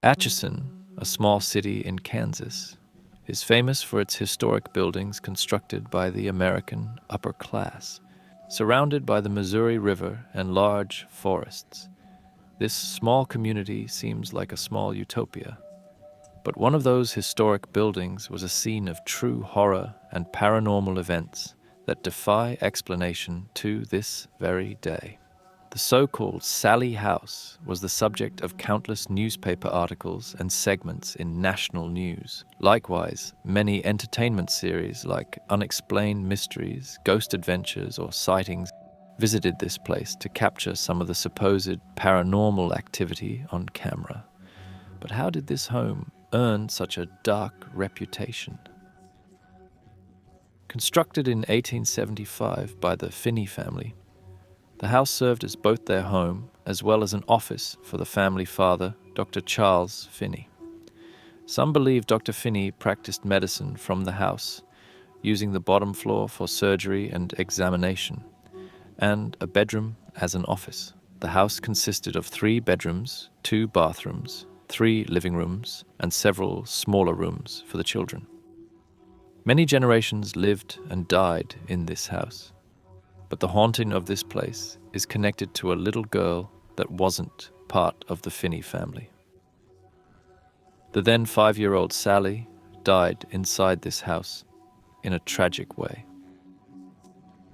Atchison, a small city in Kansas, is famous for its historic buildings constructed by the American upper class. Surrounded by the Missouri River and large forests, this small community seems like a small utopia. But one of those historic buildings was a scene of true horror and paranormal events that defy explanation to this very day. The so-called Sallie House was the subject of countless newspaper articles and segments in national news. Likewise, many entertainment series like Unexplained Mysteries, Ghost Adventures, or Sightings visited this place to capture some of the supposed paranormal activity on camera. But how did this home earn such a dark reputation? Constructed in 1875 by the Finney family, the house served as both their home as well as an office for the family father, Dr. Charles Finney. Some believe Dr. Finney practiced medicine from the house, using the bottom floor for surgery and examination, and a bedroom as an office. The house consisted of 3 bedrooms, 2 bathrooms, 3 living rooms, and several smaller rooms for the children. Many generations lived and died in this house. But the haunting of this place is connected to a little girl that wasn't part of the Finney family. The then 5-year-old Sallie died inside this house in a tragic way.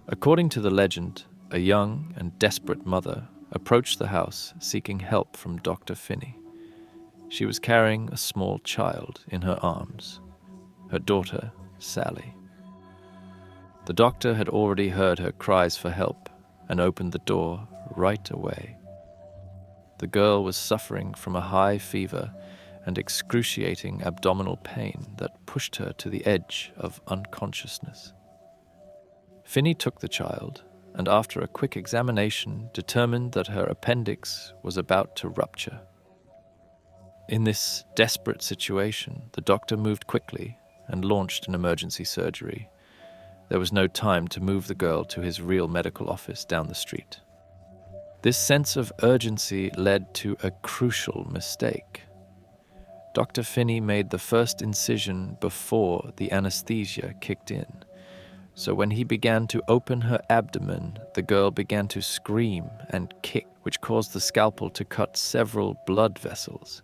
According to the legend, a young and desperate mother approached the house seeking help from Dr. Finney. She was carrying a small child in her arms, her daughter, Sallie. The doctor had already heard her cries for help and opened the door right away. The girl was suffering from a high fever and excruciating abdominal pain that pushed her to the edge of unconsciousness. Finney took the child and after a quick examination determined that her appendix was about to rupture. In this desperate situation, the doctor moved quickly and launched an emergency surgery. There was no time to move the girl to his real medical office down the street. This sense of urgency led to a crucial mistake. Dr. Finney made the first incision before the anesthesia kicked in. So when he began to open her abdomen, the girl began to scream and kick, which caused the scalpel to cut several blood vessels.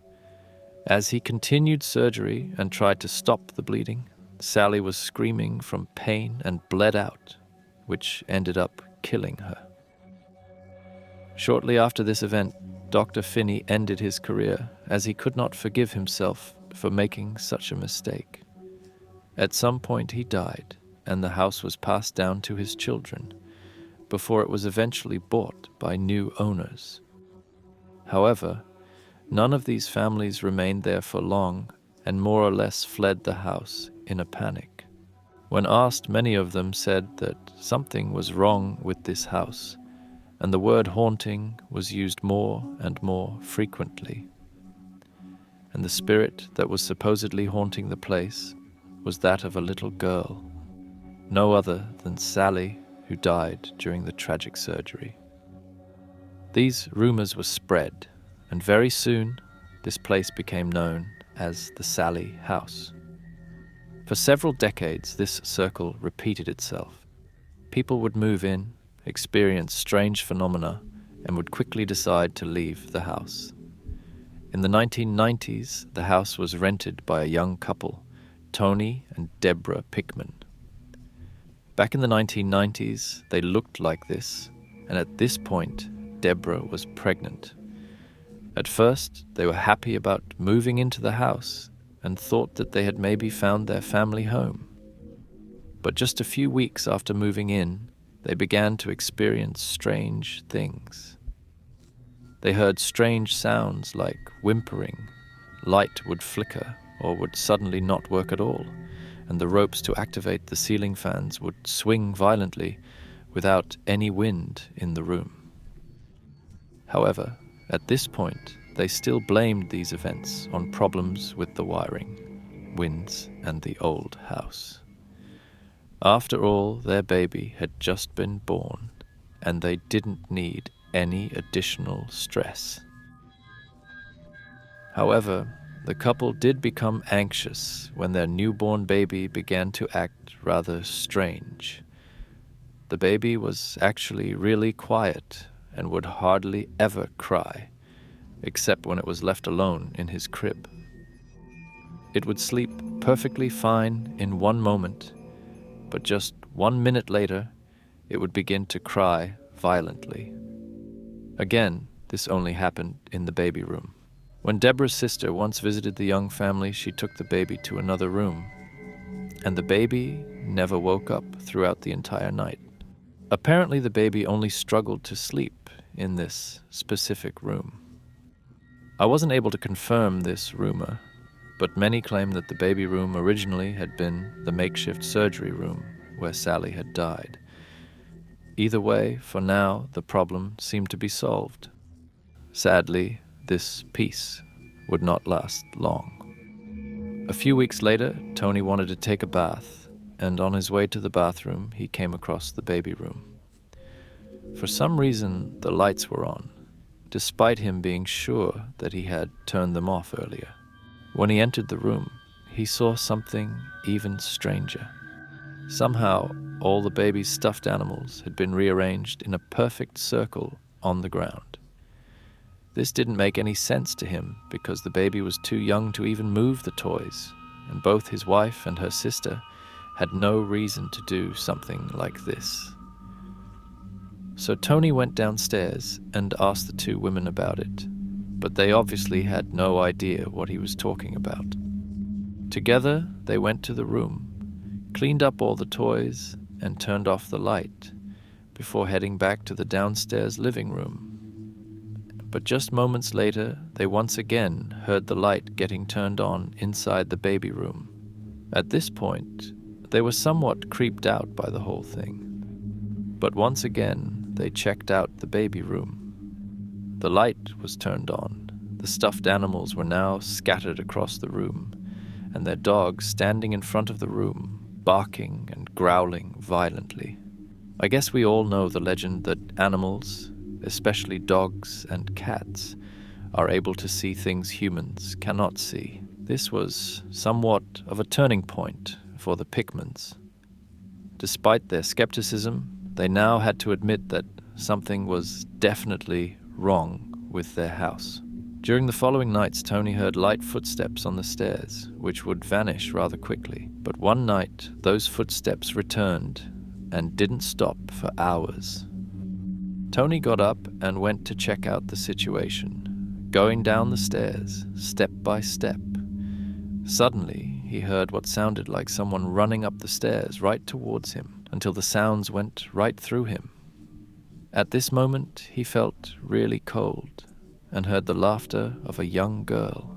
As he continued surgery and tried to stop the bleeding, Sallie was screaming from pain and bled out, which ended up killing her. Shortly after this event, Dr. Finney ended his career as he could not forgive himself for making such a mistake. At some point he died, and the house was passed down to his children, before it was eventually bought by new owners. However, none of these families remained there for long and more or less fled the house in a panic. When asked, many of them said that something was wrong with this house, and the word haunting was used more and more frequently. And the spirit that was supposedly haunting the place was that of a little girl, no other than Sallie, who died during the tragic surgery. These rumors were spread, and very soon this place became known as the Sallie House. For several decades, this circle repeated itself. People would move in, experience strange phenomena, and would quickly decide to leave the house. In the 1990s, the house was rented by a young couple, Tony and Deborah Pickman. Back in the 1990s, they looked like this, and at this point, Deborah was pregnant. At first, they were happy about moving into the house and thought that they had maybe found their family home. But just a few weeks after moving in, they began to experience strange things. They heard strange sounds like whimpering, light would flicker or would suddenly not work at all, and the ropes to activate the ceiling fans would swing violently without any wind in the room. However, at this point, they still blamed these events on problems with the wiring, winds, and the old house. After all, their baby had just been born, and they didn't need any additional stress. However, the couple did become anxious when their newborn baby began to act rather strange. The baby was actually really quiet and would hardly ever cry, except when it was left alone in his crib. It would sleep perfectly fine in one moment, but just 1 minute later, it would begin to cry violently. Again, this only happened in the baby room. When Deborah's sister once visited the young family, she took the baby to another room, and the baby never woke up throughout the entire night. Apparently, the baby only struggled to sleep in this specific room. I wasn't able to confirm this rumor, but many claim that the baby room originally had been the makeshift surgery room where Sallie had died. Either way, for now, the problem seemed to be solved. Sadly, this peace would not last long. A few weeks later, Tony wanted to take a bath, and on his way to the bathroom, he came across the baby room. For some reason, the lights were on, despite him being sure that he had turned them off earlier. When he entered the room, he saw something even stranger. Somehow, all the baby's stuffed animals had been rearranged in a perfect circle on the ground. This didn't make any sense to him because the baby was too young to even move the toys, and both his wife and her sister had no reason to do something like this. So Tony went downstairs and asked the two women about it, but they obviously had no idea what he was talking about. Together, they went to the room, cleaned up all the toys, and turned off the light before heading back to the downstairs living room. But just moments later, they once again heard the light getting turned on inside the baby room. At this point, they were somewhat creeped out by the whole thing. But once again, they checked out the baby room. The light was turned on. The stuffed animals were now scattered across the room, and their dogs standing in front of the room, barking and growling violently. I guess we all know the legend that animals, especially dogs and cats, are able to see things humans cannot see. This was somewhat of a turning point for the Pickmans. Despite their skepticism, they now had to admit that something was definitely wrong with their house. During the following nights, Tony heard light footsteps on the stairs, which would vanish rather quickly. But one night, those footsteps returned and didn't stop for hours. Tony got up and went to check out the situation, going down the stairs, step by step. Suddenly, he heard what sounded like someone running up the stairs right towards him, until the sounds went right through him. At this moment, he felt really cold and heard the laughter of a young girl.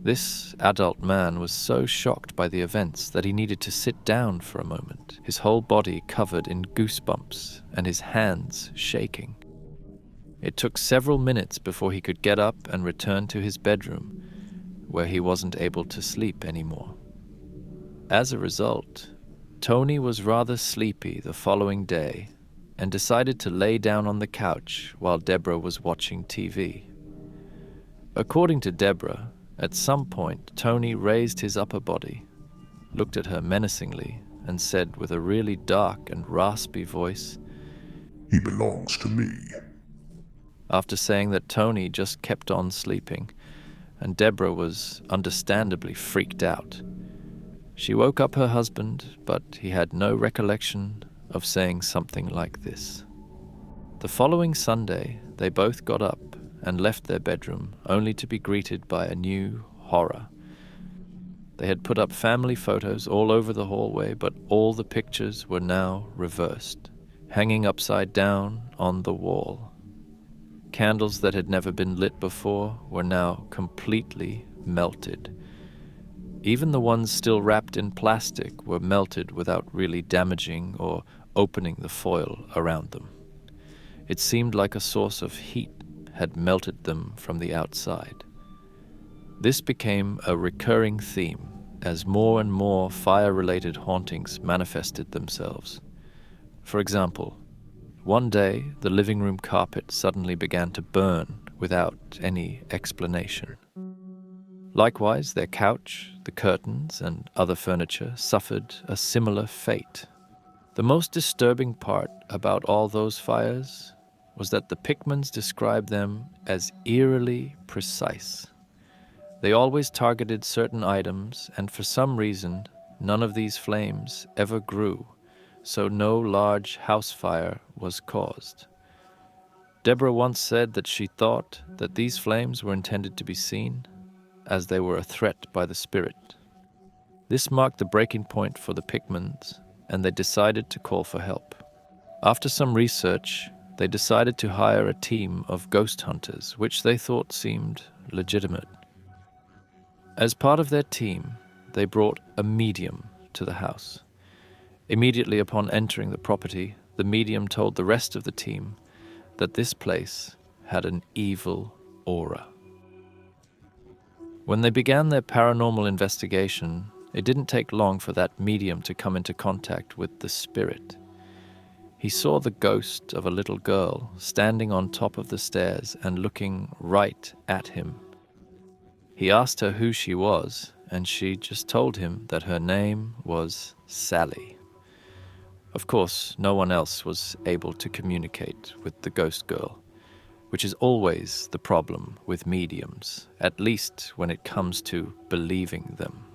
This adult man was so shocked by the events that he needed to sit down for a moment, his whole body covered in goosebumps and his hands shaking. It took several minutes before he could get up and return to his bedroom, where he wasn't able to sleep anymore. As a result, Tony was rather sleepy the following day and decided to lay down on the couch while Deborah was watching TV. According to Deborah, at some point Tony raised his upper body, looked at her menacingly, and said with a really dark and raspy voice, "He belongs to me." After saying that, Tony just kept on sleeping, and Deborah was understandably freaked out. She woke up her husband, but he had no recollection of saying something like this. The following Sunday, they both got up and left their bedroom, only to be greeted by a new horror. They had put up family photos all over the hallway, but all the pictures were now reversed, hanging upside down on the wall. Candles that had never been lit before were now completely melted. Even the ones still wrapped in plastic were melted without really damaging or opening the foil around them. It seemed like a source of heat had melted them from the outside. This became a recurring theme as more and more fire-related hauntings manifested themselves. For example, one day the living room carpet suddenly began to burn without any explanation. Likewise, their couch, the curtains, and other furniture suffered a similar fate. The most disturbing part about all those fires was that the Pickmans described them as eerily precise. They always targeted certain items, and for some reason, none of these flames ever grew, so no large house fire was caused. Deborah once said that she thought that these flames were intended to be seen, as they were a threat by the spirit. This marked the breaking point for the Pickmans, and they decided to call for help. After some research, they decided to hire a team of ghost hunters, which they thought seemed legitimate. As part of their team, they brought a medium to the house. Immediately upon entering the property, the medium told the rest of the team that this place had an evil aura. When they began their paranormal investigation, it didn't take long for that medium to come into contact with the spirit. He saw the ghost of a little girl standing on top of the stairs and looking right at him. He asked her who she was, and she just told him that her name was Sallie. Of course, no one else was able to communicate with the ghost girl, which is always the problem with mediums, at least when it comes to believing them.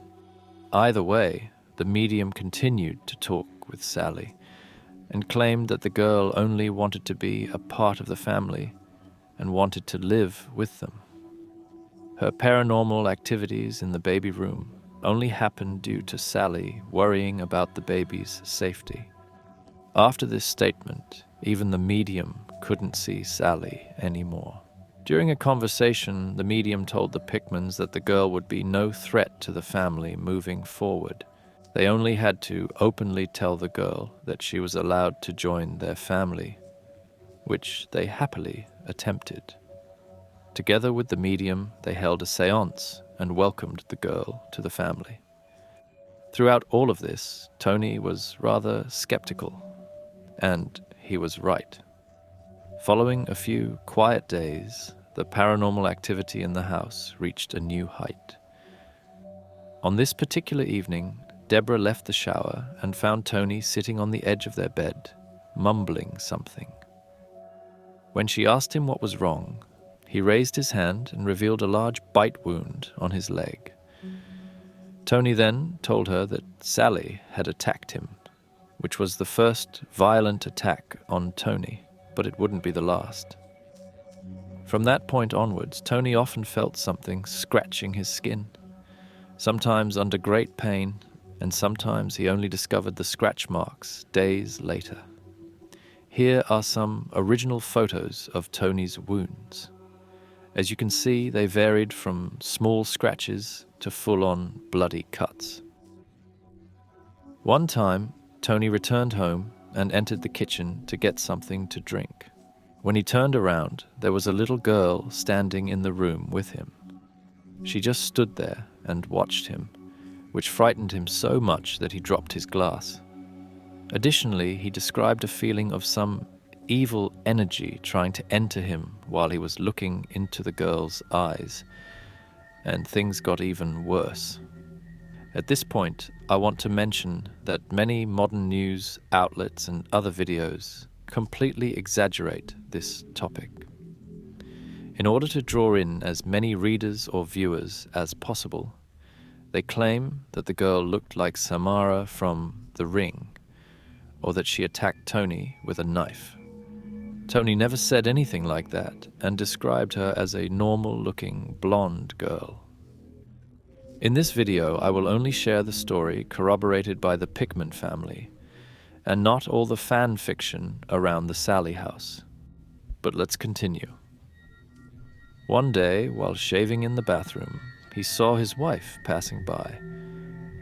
Either way, the medium continued to talk with Sallie and claimed that the girl only wanted to be a part of the family and wanted to live with them. Her paranormal activities in the baby room only happened due to Sallie worrying about the baby's safety. After this statement, even the medium couldn't see Sallie anymore. During a conversation, the medium told the Pickmans that the girl would be no threat to the family moving forward. They only had to openly tell the girl that she was allowed to join their family, which they happily attempted. Together with the medium, they held a séance and welcomed the girl to the family. Throughout all of this, Tony was rather skeptical, and he was right. Following a few quiet days, the paranormal activity in the house reached a new height. On this particular evening, Deborah left the shower and found Tony sitting on the edge of their bed, mumbling something. When she asked him what was wrong, he raised his hand and revealed a large bite wound on his leg. Tony then told her that Sallie had attacked him, which was the first violent attack on Tony, but it wouldn't be the last. From that point onwards, Tony often felt something scratching his skin, sometimes under great pain, and sometimes he only discovered the scratch marks days later. Here are some original photos of Tony's wounds. As you can see, they varied from small scratches to full-on bloody cuts. One time, Tony returned home and entered the kitchen to get something to drink. When he turned around, there was a little girl standing in the room with him. She just stood there and watched him, which frightened him so much that he dropped his glass. Additionally, he described a feeling of some evil energy trying to enter him while he was looking into the girl's eyes, and things got even worse. At this point, I want to mention that many modern news outlets and other videos completely exaggerate this topic. In order to draw in as many readers or viewers as possible, they claim that the girl looked like Samara from The Ring, or that she attacked Tony with a knife. Tony never said anything like that and described her as a normal-looking blonde girl. In this video, I will only share the story corroborated by the Pickman family, and not all the fan fiction around the Sallie house. But let's continue. One day, while shaving in the bathroom, he saw his wife passing by,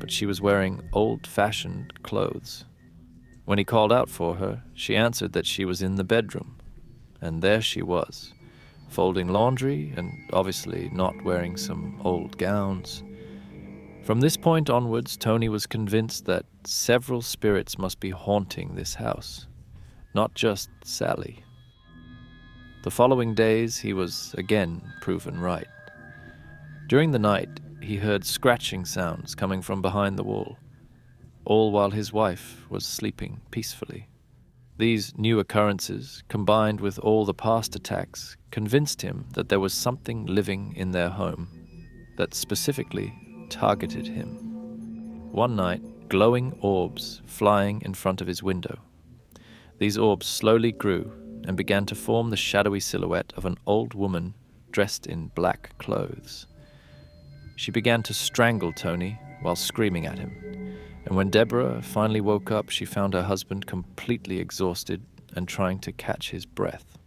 but she was wearing old-fashioned clothes. When he called out for her, she answered that she was in the bedroom, and there she was, folding laundry and obviously not wearing some old gowns. From this point onwards, Tony was convinced that several spirits must be haunting this house, not just Sallie. The following days, he was again proven right. During the night, he heard scratching sounds coming from behind the wall, all while his wife was sleeping peacefully. These new occurrences, combined with all the past attacks, convinced him that there was something living in their home that specifically targeted him. One night, glowing orbs flying in front of his window. These orbs slowly grew and began to form the shadowy silhouette of an old woman dressed in black clothes. She began to strangle Tony while screaming at him. And when Deborah finally woke up, she found her husband completely exhausted and trying to catch his breath.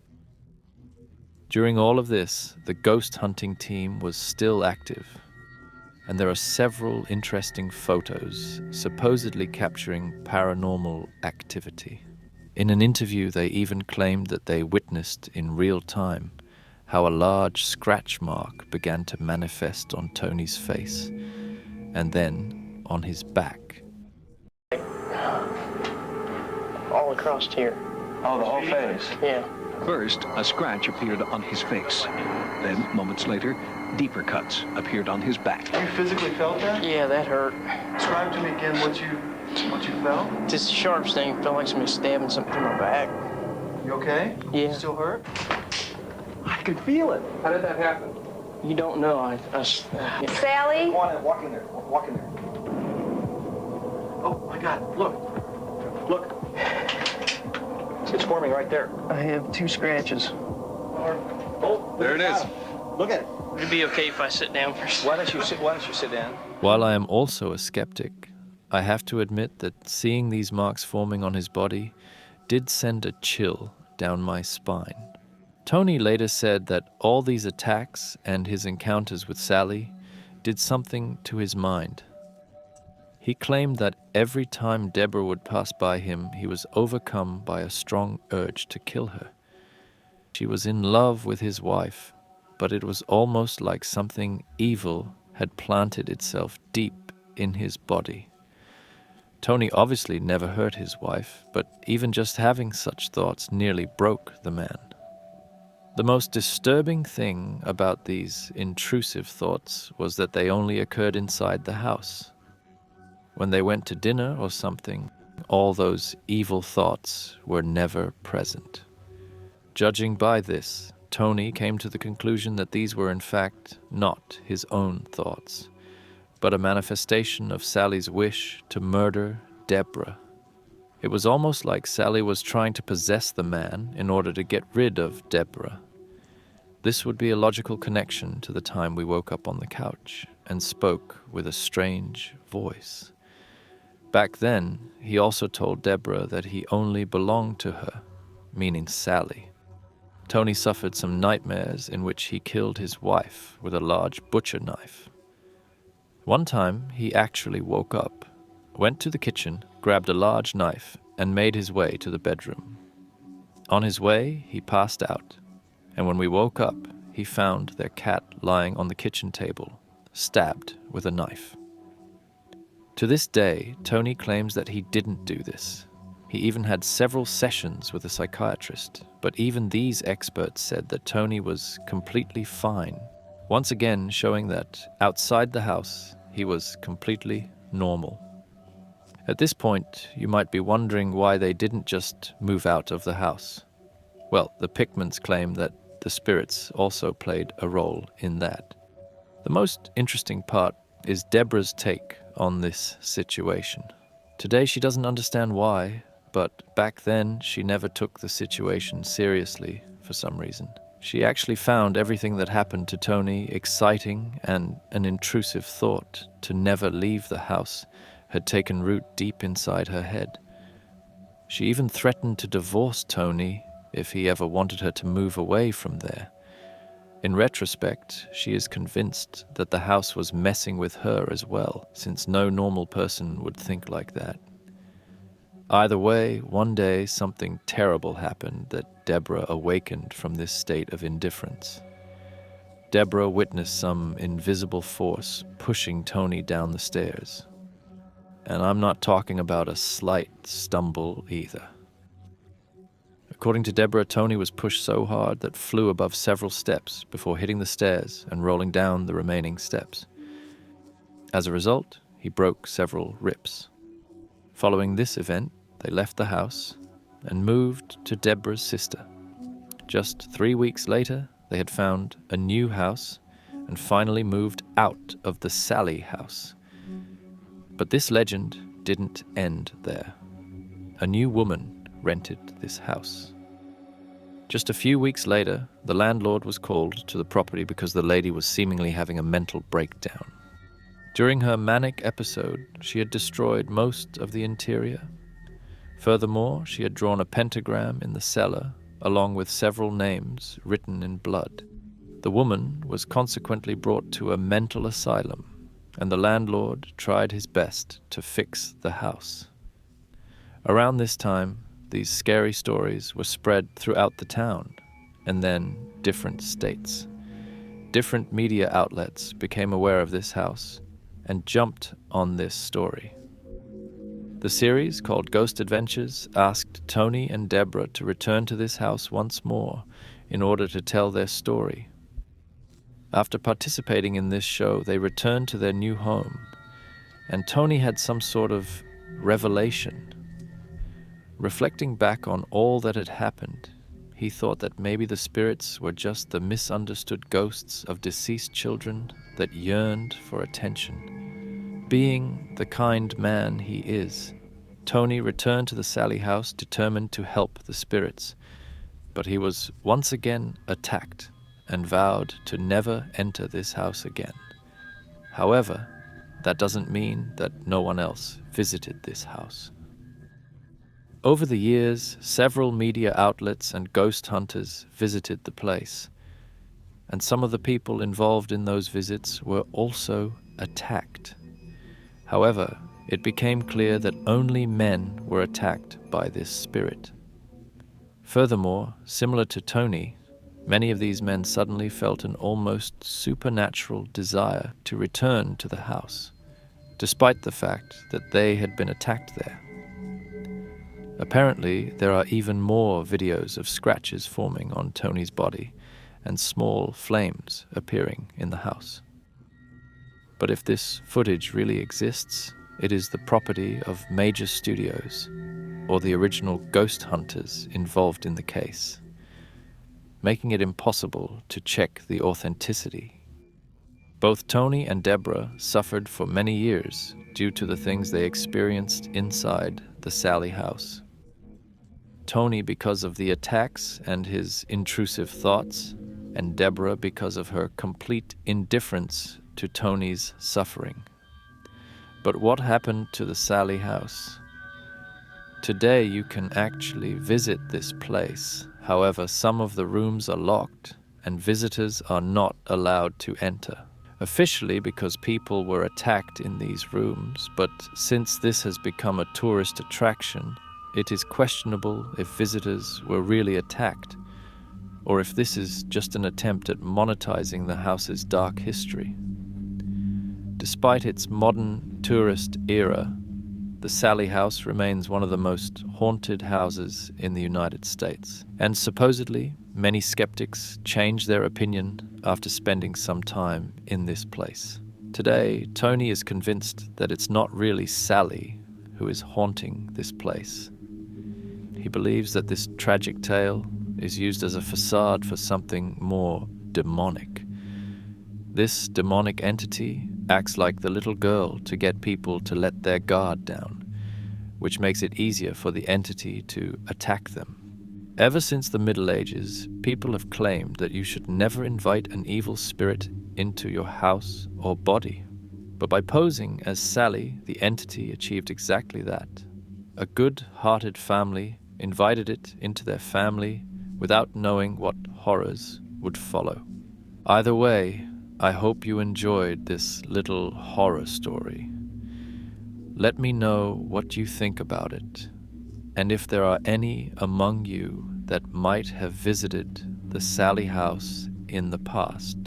During all of this, the ghost hunting team was still active, and there are several interesting photos supposedly capturing paranormal activity. In an interview, they even claimed that they witnessed in real time how a large scratch mark began to manifest on Tony's face, and then on his back. All across here. Oh, the whole face? Yeah. First, a scratch appeared on his face. Then, moments later, deeper cuts appeared on his back. You physically felt that? Yeah, that hurt. Describe to me again what you felt. Just a sharp sting. Felt like somebody stabbing something through my back. You okay? Yeah. Still hurt? I can feel it. How did that happen? You don't know. Yeah. Sallie? Go on in, walk in there. Walk in there. Oh my God, look. Look. It's forming right there. I have 2 scratches. Oh, There it is. Look at it. Would it be okay if I sit down for a second? Why don't you sit down? While I am also a skeptic, I have to admit that seeing these marks forming on his body did send a chill down my spine. Tony later said that all these attacks and his encounters with Sallie did something to his mind. He claimed that every time Deborah would pass by him, he was overcome by a strong urge to kill her. She was in love with his wife, but it was almost like something evil had planted itself deep in his body. Tony obviously never hurt his wife, but even just having such thoughts nearly broke the man. The most disturbing thing about these intrusive thoughts was that they only occurred inside the house. When they went to dinner or something, all those evil thoughts were never present. Judging by this, Tony came to the conclusion that these were in fact not his own thoughts, but a manifestation of Sallie's wish to murder Deborah. It was almost like Sallie was trying to possess the man in order to get rid of Deborah. This would be a logical connection to the time we woke up on the couch and spoke with a strange voice. Back then, he also told Deborah that he only belonged to her, meaning Sallie. Tony suffered some nightmares in which he killed his wife with a large butcher knife. One time, he actually woke up, went to the kitchen, grabbed a large knife, and made his way to the bedroom. On his way, he passed out, and when we woke up, he found their cat lying on the kitchen table, stabbed with a knife. To this day, Tony claims that he didn't do this. He even had several sessions with a psychiatrist, but even these experts said that Tony was completely fine, once again showing that outside the house, he was completely normal. At this point, you might be wondering why they didn't just move out of the house. Well, the Pickmans claim that the spirits also played a role in that. The most interesting part is Deborah's take on this situation. Today she doesn't understand why, but back then she never took the situation seriously for some reason. She actually found everything that happened to Tony exciting, and an intrusive thought to never leave the house had taken root deep inside her head. She even threatened to divorce Tony if he ever wanted her to move away from there. In retrospect, she is convinced that the house was messing with her as well, since no normal person would think like that. Either way, one day something terrible happened that Deborah awakened from this state of indifference. Deborah witnessed some invisible force pushing Tony down the stairs. And I'm not talking about a slight stumble either. According to Deborah, Tony was pushed so hard that flew above several steps before hitting the stairs and rolling down the remaining steps. As a result, he broke several ribs. Following this event, they left the house and moved to Deborah's sister. Just 3 weeks later, they had found a new house and finally moved out of the Sallie house. But this legend didn't end there. A new woman rented this house. Just a few weeks later, the landlord was called to the property because the lady was seemingly having a mental breakdown. During her manic episode, she had destroyed most of the interior. Furthermore, she had drawn a pentagram in the cellar, along with several names written in blood. The woman was consequently brought to a mental asylum, and the landlord tried his best to fix the house. Around this time, these scary stories were spread throughout the town, and then different states. Different media outlets became aware of this house and jumped on this story. The series, called Ghost Adventures, asked Tony and Deborah to return to this house once more in order to tell their story. After participating in this show, they returned to their new home, and Tony had some sort of revelation. Reflecting back on all that had happened, he thought that maybe the spirits were just the misunderstood ghosts of deceased children that yearned for attention. Being the kind man he is, Tony returned to the Sallie house determined to help the spirits, but he was once again attacked and vowed to never enter this house again. However, that doesn't mean that no one else visited this house. Over the years, several media outlets and ghost hunters visited the place, and some of the people involved in those visits were also attacked. However, it became clear that only men were attacked by this spirit. Furthermore, similar to Tony, many of these men suddenly felt an almost supernatural desire to return to the house, despite the fact that they had been attacked there. Apparently, there are even more videos of scratches forming on Tony's body and small flames appearing in the house. But if this footage really exists, it is the property of major studios or the original ghost hunters involved in the case, making it impossible to check the authenticity. Both Tony and Deborah suffered for many years due to the things they experienced inside the Sallie house. Tony because of the attacks and his intrusive thoughts, and Deborah because of her complete indifference to Tony's suffering. But what happened to the Sallie house? Today you can actually visit this place. However, some of the rooms are locked and visitors are not allowed to enter. Officially because people were attacked in these rooms, but since this has become a tourist attraction, it is questionable if visitors were really attacked, or if this is just an attempt at monetizing the house's dark history. Despite its modern tourist era, the Sallie house remains one of the most haunted houses in the United States, and supposedly many skeptics change their opinion after spending some time in this place. Today, Tony is convinced that it's not really Sallie who is haunting this place. He believes that this tragic tale is used as a facade for something more demonic. This demonic entity acts like the little girl to get people to let their guard down, which makes it easier for the entity to attack them. Ever since the Middle Ages, people have claimed that you should never invite an evil spirit into your house or body. But by posing as Sallie, the entity achieved exactly that. A good-hearted family invited it into their family without knowing what horrors would follow. Either way, I hope you enjoyed this little horror story. Let me know what you think about it, and if there are any among you that might have visited the Sallie house in the past.